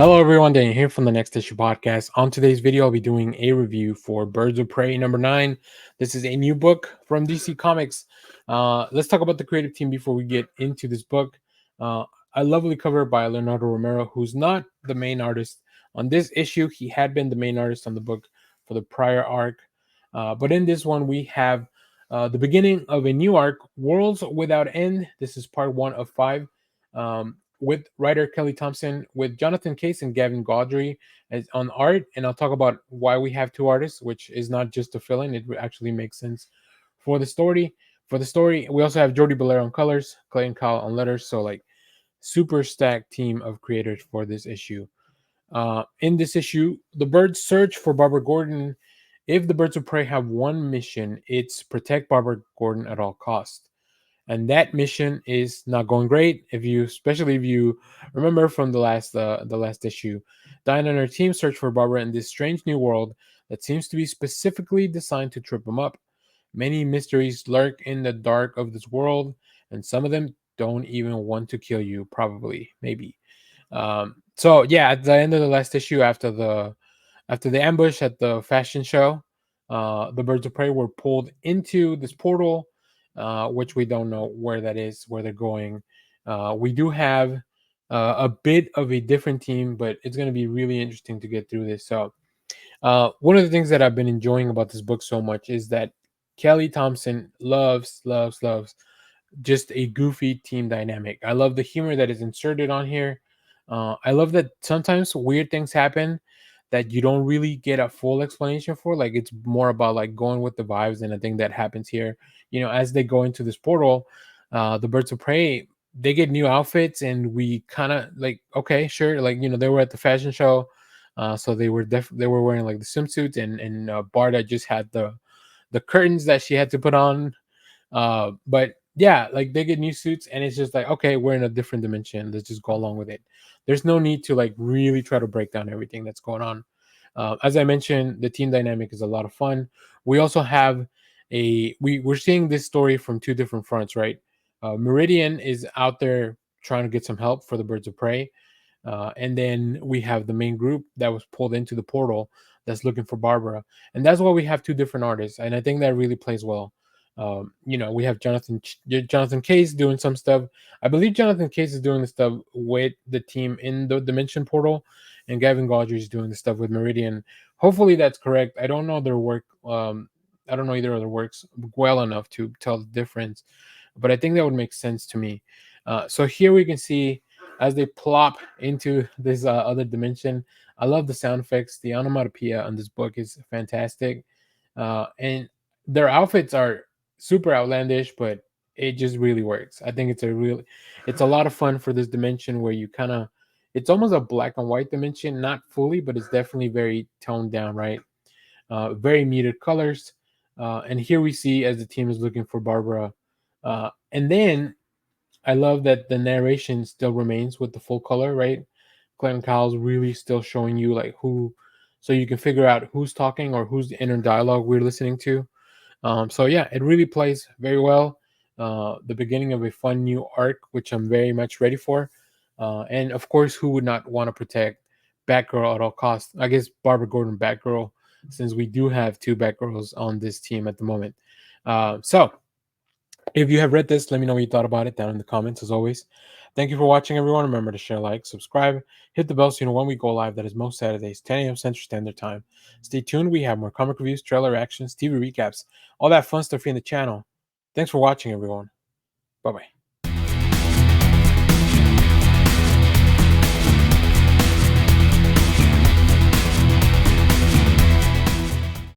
Hello, everyone. Daniel here from the Next Issue Podcast. On today's video, I'll be doing a review for Birds of Prey #9. This is a new book from DC Comics. Let's talk about the creative team before we get into this book. A lovely cover by Leonardo Romero, who's not the main artist on this issue. He had been the main artist on the book for the prior arc. But in this one, we have the beginning of a new arc, Worlds Without End. This is part 1 of 5. With writer Kelly Thompson, with Jonathan Case and Gavin Guidry as on art, and I'll talk about why we have two artists, which is not just a fill-in; it actually makes sense for the story. We also have Jordie Bellaire on colors, Clayton Cowles on letters. So like super stacked team of creators for this issue. In this issue, the birds search for Barbara Gordon. If the Birds of Prey have one mission, it's protect Barbara Gordon at all costs, and that mission is not going great. Especially if you remember from the last issue, Diana and her team search for Barbara in this strange new world that seems to be specifically designed to trip them up. Many mysteries lurk in the dark of this world, and some of them don't even want to kill you. Probably, maybe. So yeah, at the end of the last issue, after the ambush at the fashion show, the Birds of Prey were pulled into this portal, which we don't know where that is, where they're going. We do have a bit of a different team, but it's going to be really interesting to get through this. So, one of the things that I've been enjoying about this book so much is that Kelly Thompson loves just a goofy team dynamic. I love the humor that is inserted on here. I love that sometimes weird things happen that you don't really get a full explanation for. Like it's more about like going with the vibes, and I think that happens here. As they go into this portal, the Birds of Prey, they get new outfits, and we kind of like, okay, sure, like they were at the fashion show, so they were wearing like the swimsuits, and Barda just had the curtains that she had to put on, but yeah, like they get new suits, and it's just like, okay, we're in a different dimension. Let's just go along with it. There's no need to like really try to break down everything that's going on. As I mentioned, the team dynamic is a lot of fun. We also have we're seeing this story from two different fronts, right? Meridian is out there trying to get some help for the Birds of Prey, and then we have the main group that was pulled into the portal that's looking for Barbara, and that's why we have two different artists, and I think that really plays well. We have Jonathan Case doing some stuff. I believe Jonathan Case is doing the stuff with the team in the Dimension Portal, and Gavin Guidry is doing the stuff with Meridian. Hopefully that's correct. I don't know their work. I don't know either of their works well enough to tell the difference, but I think that would make sense to me. So here we can see as they plop into this other dimension. I love the sound effects. The onomatopoeia on this book is fantastic, and their outfits are super outlandish, but it just really works. I think it's a lot of fun for this dimension where you kind of, it's almost a black and white dimension, not fully, but it's definitely very toned down, right? Very muted colors. And here we see as the team is looking for Barbara. And then I love that the narration still remains with the full color, right? Clayton Cowles really still showing you like who, so you can figure out who's talking or who's the inner dialogue we're listening to. So yeah, it really plays very well. The beginning of a fun new arc, which I'm very much ready for. And of course, who would not want to protect Batgirl at all costs? I guess Barbara Gordon, Batgirl, since we do have two Batgirls on this team at the moment. So if you have read this, let me know what you thought about it down in the comments as always. Thank you for watching, everyone. Remember to share, like, subscribe, hit the bell so you know when we go live. That is most Saturdays, 10 a.m. Central Standard Time. Stay tuned. We have more comic reviews, trailer reactions, TV recaps, all that fun stuff here in the channel. Thanks for watching, everyone. Bye-bye.